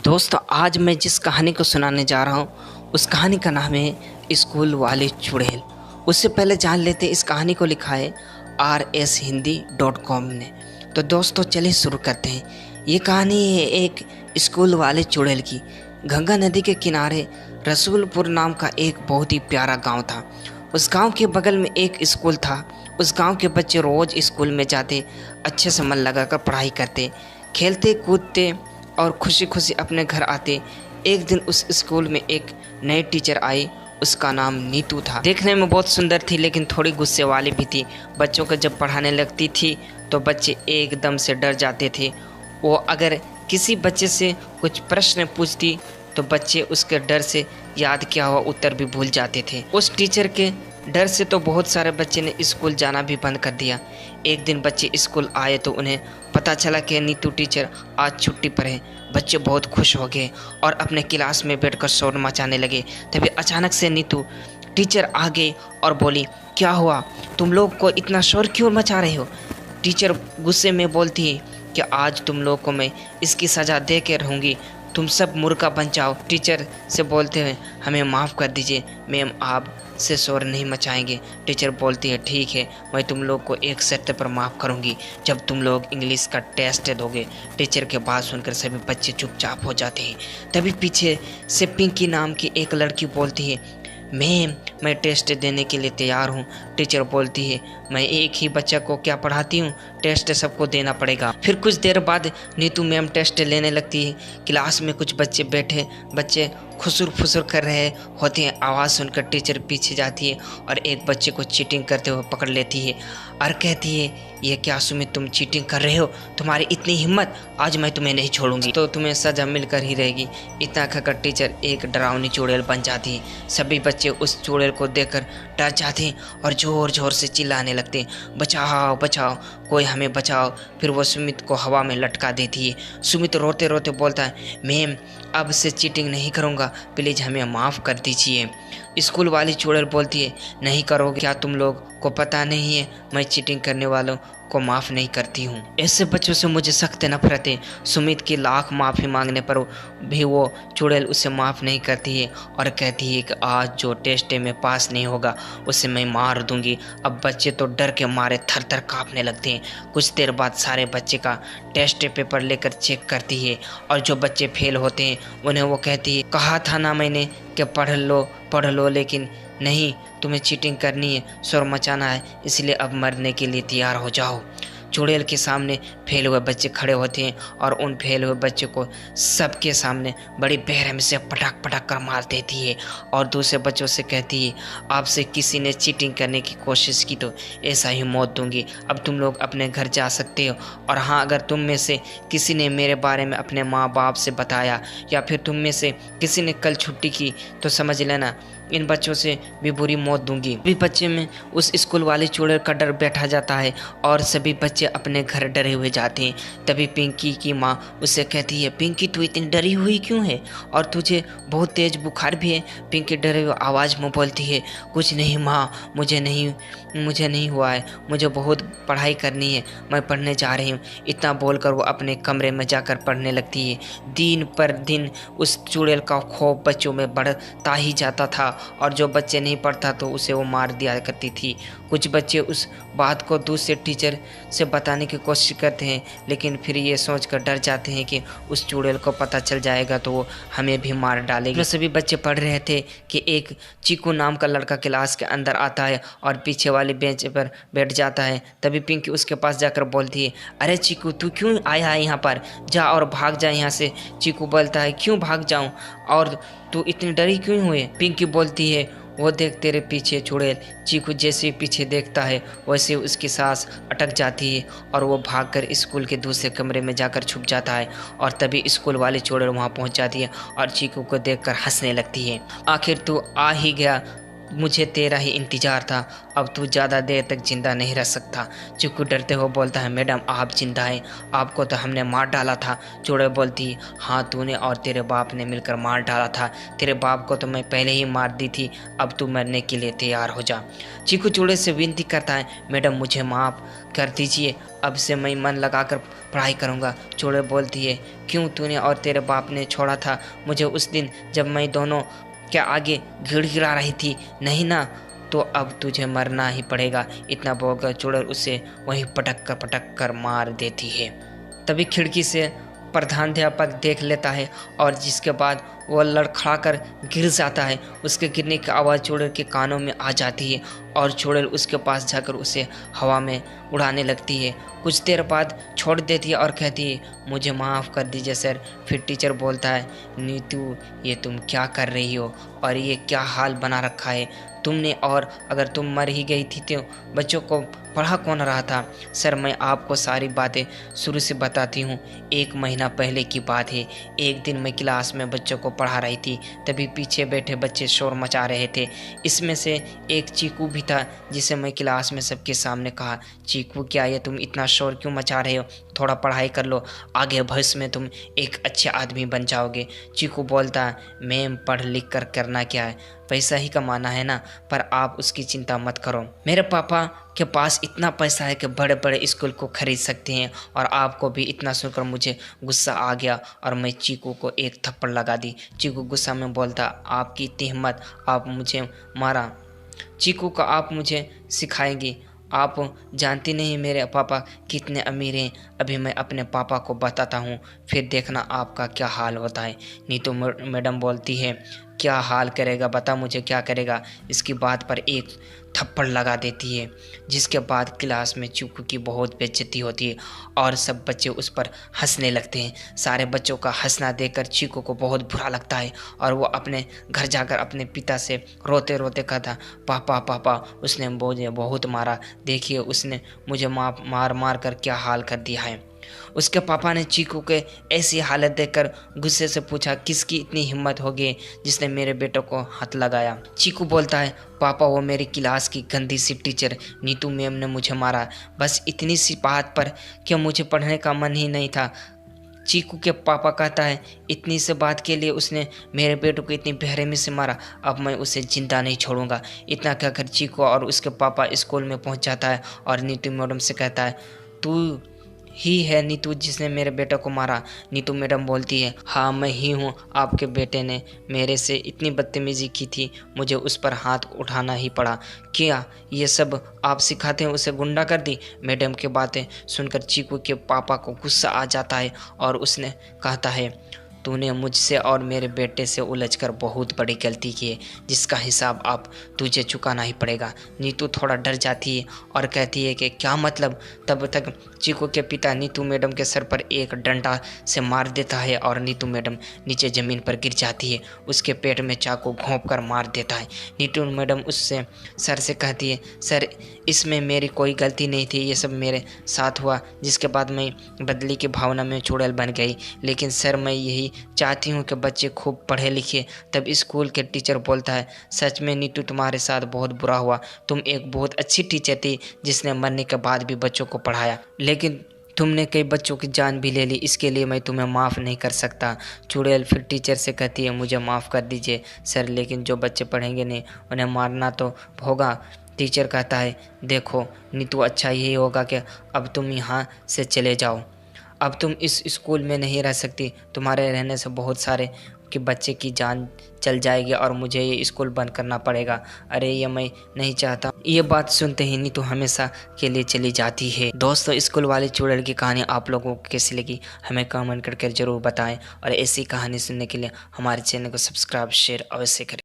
दोस्तों आज मैं जिस कहानी को सुनाने जा रहा हूँ उस कहानी का नाम है स्कूल वाले चुड़ैल। उससे पहले जान लेते इस कहानी को लिखा है rshindy.com ने। तो दोस्तों चलिए शुरू करते हैं। ये कहानी है एक स्कूल वाले चुड़ैल की। गंगा नदी के किनारे रसूलपुर नाम का एक बहुत ही प्यारा गांव था। उस गांव के बगल में एक स्कूल था। उस गांव के बच्चे रोज़ स्कूल में जाते, अच्छे से मन लगाकर पढ़ाई करते, खेलते कूदते और खुशी खुशी अपने घर आते। एक दिन उस स्कूल में एक नई टीचर आई। उसका नाम नीतू था। देखने में बहुत सुंदर थी लेकिन थोड़ी गुस्से वाली भी थी। बच्चों को जब पढ़ाने लगती थी तो बच्चे एकदम से डर जाते थे। वो अगर किसी बच्चे से कुछ प्रश्न पूछती तो बच्चे उसके डर से याद किया हुआ उत्तर भी भूल जाते थे। उस टीचर के डर से तो बहुत सारे बच्चे ने स्कूल जाना भी बंद कर दिया। एक दिन बच्चे स्कूल आए तो उन्हें पता चला कि नीतू टीचर आज छुट्टी पर है। बच्चे बहुत खुश हो गए और अपने क्लास में बैठकर शोर मचाने लगे। तभी अचानक से नीतू टीचर आ गई और बोली, क्या हुआ, तुम लोग को इतना शोर क्यों मचा रहे हो? टीचर गुस्से में बोलती है कि आज तुम लोग को मैं इसकी सज़ा दे के रहूँगी, तुम सब मुर्गा बन जाओ। टीचर से बोलते हैं, हमें माफ़ कर दीजिए मैम, आप से शोर नहीं मचाएंगे। टीचर बोलती है, ठीक है, मैं तुम लोग को एक शर्त पर माफ़ करूंगी, जब तुम लोग इंग्लिश का टेस्ट दोगे। टीचर के बात सुनकर सभी बच्चे चुपचाप हो जाते हैं। तभी पीछे से पिंकी नाम की एक लड़की बोलती है, मैम मैं टेस्ट देने के लिए तैयार हूँ। टीचर बोलती है, मैं एक ही बच्चा को क्या पढ़ाती हूँ, टेस्ट सबको देना पड़ेगा। फिर कुछ देर बाद नीतू मैम टेस्ट लेने लगती है। क्लास में कुछ बच्चे बैठे, बच्चे खुसुर फुसुर कर रहे होते हैं। आवाज़ सुनकर टीचर पीछे जाती है और एक बच्चे को चीटिंग करते हुए पकड़ लेती है और कहती है, ये क्या सुमित, तुम चीटिंग कर रहे हो? तुम्हारी इतनी हिम्मत, आज मैं तुम्हें नहीं छोड़ूंगी, तो तुम्हें सजा मिलकर ही रहेगी। इतना कहकर टीचर एक डरावनी चुड़ैल बन जाती है। सभी बच्चे उस चुड़ैल को देखकर डर जाते हैं और ज़ोर ज़ोर से चिल्लाने लगते हैं, बचाओ बचाओ, कोई हमें बचाओ। फिर वो सुमित को हवा में लटका देती है। सुमित रोते रोते बोलता है, मैम अब से चीटिंग नहीं करूँगा, प्लीज़ हमें माफ़ कर दीजिए। स्कूल वाली चुड़ैल बोलती है, नहीं करोगे क्या? तुम लोग को पता नहीं है मैं चीटिंग करने वालों को माफ़ नहीं करती हूँ। ऐसे बच्चों से मुझे सख्त नफरत है। सुमित की लाख माफ़ी मांगने पर भी वो चुड़ैल उसे माफ़ नहीं करती है और कहती है कि आज जो टेस्ट में पास नहीं होगा उसे मैं मार दूंगी। अब बच्चे तो डर के मारे थर थर काँपने लगते हैं। कुछ देर बाद सारे बच्चे का टेस्ट पेपर लेकर चेक करती है और जो बच्चे फेल होते हैं उन्हें वो कहती है, कहा था ना मैंने कि पढ़ लो, लेकिन नहीं, तुम्हें चीटिंग करनी है, शोर मचाना है, इसलिए अब मरने के लिए तैयार हो जाओ। चुड़ैल के सामने फेल हुए बच्चे खड़े होते हैं और उन फेल हुए बच्चे को सबके सामने बड़ी बेरहमी से पटक पटक कर मार देती है और दूसरे बच्चों से कहती है, आपसे किसी ने चीटिंग करने की कोशिश की तो ऐसा ही मौत दूंगी। अब तुम लोग अपने घर जा सकते हो। और हाँ, अगर तुम में से किसी ने मेरे बारे में अपने माँ बाप से बताया या फिर तुम में से किसी ने कल छुट्टी की तो समझ लेना इन बच्चों से भी बुरी मौत दूंगी। सभी बच्चे में उस स्कूल वाली चुड़ैल का डर बैठा जाता है और सभी बच्चे अपने घर डरे हुए जाते हैं। तभी पिंकी की माँ उससे कहती है, पिंकी तू इतनी डरी हुई क्यों है और तुझे बहुत तेज बुखार भी है? पिंकी डरे हुए आवाज़ में बोलती है, कुछ नहीं माँ, मुझे नहीं हुआ है, मुझे बहुत पढ़ाई करनी है, मैं पढ़ने जा रही हूँ। इतना बोलकर वो अपने कमरे में जाकर पढ़ने लगती है। दिन पर दिन उस चुड़ैल का खौफ बच्चों में बढ़ता ही जाता था और जो बच्चे नहीं पढ़ता तो उसे वो मार दिया करती थी। कुछ बच्चे उस बात को दूसरे टीचर से बताने की कोशिश करते हैं लेकिन फिर ये सोचकर डर जाते हैं कि उस चुड़ैल को पता चल जाएगा तो वो हमें भी मार डालेगी। सभी बच्चे पढ़ रहे थे कि एक चीकू नाम का लड़का क्लास के अंदर आता है और पीछे वाली बेंच पर बैठ जाता है। तभी पिंकी उसके पास जाकर बोलती है, अरे चीकू तू क्यों आया है यहाँ पर, जा और भाग जा यहाँ से। चीकू बोलता है, क्यों भाग जाऊँ और तू इतनी डरी क्यों हुई? पिंकी बोलती है, वो देख तेरे पीछे चुड़ैल। चीकू जैसे पीछे देखता है वैसे उसकी सांस अटक जाती है और वो भागकर स्कूल के दूसरे कमरे में जाकर छुप जाता है। और तभी स्कूल वाली चुड़ैल वहाँ पहुँच जाती है और चीकू को देखकर हंसने लगती है। आखिर तू आ ही गया, मुझे तेरा ही इंतज़ार था, अब तू ज़्यादा देर तक ज़िंदा नहीं रह सकता। चिक्कू डरते हुए बोलता है, मैडम आप ज़िंदा हैं, आपको तो हमने मार डाला था। चुड़ैल बोलती है, हाँ तूने और तेरे बाप ने मिलकर मार डाला था, तेरे बाप को तो मैं पहले ही मार दी थी, अब तू मरने के लिए तैयार हो जा। चिक्कू चुड़ैल से विनती करता है, मैडम मुझे माफ़ कर दीजिए, अब से मैं मन लगाकर पढ़ाई करूँगा। चुड़ैल बोलती है, क्यों तूने और तेरे बाप ने छोड़ा था मुझे उस दिन जब मैं दोनों क्या आगे गिड़गिड़ा रही थी, नहीं ना, तो अब तुझे मरना ही पड़ेगा। इतना बोलकर चुड़ैल उसे वहीं पटक कर मार देती है। तभी खिड़की से प्रधानाध्यापक देख लेता है और जिसके बाद वह लड़खड़ाकर गिर जाता है। उसके गिरने की आवाज़ चुड़ैल के कानों में आ जाती है और चुड़ैल उसके पास जाकर उसे हवा में उड़ाने लगती है। कुछ देर बाद छोड़ देती है और कहती है, मुझे माफ़ कर दीजिए सर। फिर टीचर बोलता है, नीतू ये तुम क्या कर रही हो और ये क्या हाल बना रखा है तुमने, और अगर तुम मर ही गई थी तो बच्चों को पढ़ा कौन रहा था? सर मैं आपको सारी बातें शुरू से बताती हूँ। 1 महीना पहले की बात है। एक दिन मैं क्लास में बच्चों को पढ़ा रही थी, तभी पीछे बैठे बच्चे शोर मचा रहे थे। इसमें से एक चीकू भी था, जिसे मैं क्लास में सबके सामने कहा, चीकू क्या ये तुम इतना शोर क्यों मचा रहे हो? थोड़ा पढ़ाई कर लो, आगे भविष्य में तुम एक अच्छे आदमी बन जाओगे। चीकू बोलता, मैम पढ़ लिख कर करना क्या है, पैसा ही कमाना है ना, पर आप उसकी चिंता मत करो। मेरे पापा के पास इतना पैसा है कि बड़े बड़े स्कूल को खरीद सकते हैं। और आपको भी इतना सुनकर मुझे गुस्सा आ गया और मैं चीकू को एक थप्पड़ लगा दी। चीकू गुस्सा में बोलता, आपकी इतनी हिम्मत, आप मुझे मारा। चीकू को आप मुझे सिखाएंगी? आप जानती नहीं मेरे पापा कितने अमीर हैं। अभी मैं अपने पापा को बताता हूँ, फिर देखना आपका क्या हाल होता है। नीतू मैडम बोलती है, क्या हाल करेगा, बता मुझे क्या करेगा। इसकी बात पर एक थप्पड़ लगा देती है, जिसके बाद क्लास में चीकू की बहुत बेइज्जती होती है और सब बच्चे उस पर हंसने लगते हैं। सारे बच्चों का हंसना देखकर चीकू को बहुत बुरा लगता है और वो अपने घर जाकर अपने पिता से रोते रोते कहता, पापा पापा उसने मुझे बहुत मारा, देखिए उसने मुझे मार मार कर क्या हाल कर दिया है। उसके पापा ने चीकू के ऐसी हालत देखकर गुस्से से पूछा, किसकी इतनी हिम्मत होगी जिसने मेरे बेटे को हाथ लगाया? चीकू बोलता है, पापा वो मेरी क्लास की गंदी सी टीचर नीतू मैम ने मुझे मारा, बस इतनी सी बात पर कि मुझे पढ़ने का मन ही नहीं था। चीकू के पापा कहता है, इतनी से बात के लिए उसने मेरे बेटे को इतनी बेरहमी से मारा, अब मैं उसे जिंदा नहीं छोड़ूंगा। इतना कहकर चीकू और उसके पापा स्कूल में पहुंच जाता है और नीतू मैडम से कहता है, तू ही है नीतू जिसने मेरे बेटे को मारा? नीतू मैडम बोलती है, हाँ मैं ही हूँ, आपके बेटे ने मेरे से इतनी बदतमीजी की थी, मुझे उस पर हाथ उठाना ही पड़ा। क्या ये सब आप सिखाते हैं उसे गुंडागर्दी? मैडम की बातें सुनकर चीकू के पापा को गुस्सा आ जाता है और उसने कहता है, तूने मुझसे और मेरे बेटे से उलझकर बहुत बड़ी गलती की है, जिसका हिसाब अब तुझे चुकाना ही पड़ेगा। नीतू थोड़ा डर जाती है और कहती है कि क्या मतलब? तब तक चीकू के पिता नीतू मैडम के सर पर एक डंडा से मार देता है और नीतू मैडम नीचे ज़मीन पर गिर जाती है। उसके पेट में चाकू घोंप कर मार देता है। नीतू मैडम उससे सर से कहती है, सर इसमें मेरी कोई गलती नहीं थी, ये सब मेरे साथ हुआ, जिसके बाद मैं बदले की भावना में चुड़ैल बन गई। लेकिन सर मैं यही चाहती हूँ कि बच्चे खूब पढ़े लिखे। तब स्कूल के टीचर बोलता है, सच में नीतू तुम्हारे साथ बहुत बुरा हुआ, तुम एक बहुत अच्छी टीचर थी जिसने मरने के बाद भी बच्चों को पढ़ाया, लेकिन तुमने कई बच्चों की जान भी ले ली, इसके लिए मैं तुम्हें माफ़ नहीं कर सकता। चुड़ैल फिर टीचर से कहती है, मुझे माफ़ कर दीजिए सर, लेकिन जो बच्चे पढ़ेंगे नहीं उन्हें मारना तो होगा। टीचर कहता है, देखो नीतू अच्छा यही होगा कि अब तुम यहाँ से चले जाओ, अब तुम इस स्कूल में नहीं रह सकती, तुम्हारे रहने से बहुत सारे कि बच्चे की जान चल जाएगी और मुझे ये स्कूल बंद करना पड़ेगा। अरे ये मैं नहीं चाहता। ये बात सुनते ही नीतू हमेशा के लिए चली जाती है। दोस्तों स्कूल वाले चुड़ैल की कहानी आप लोगों को कैसी लगी हमें कमेंट करके ज़रूर बताएं और ऐसी कहानी सुनने के लिए हमारे चैनल को सब्सक्राइब शेयर अवश्य करें।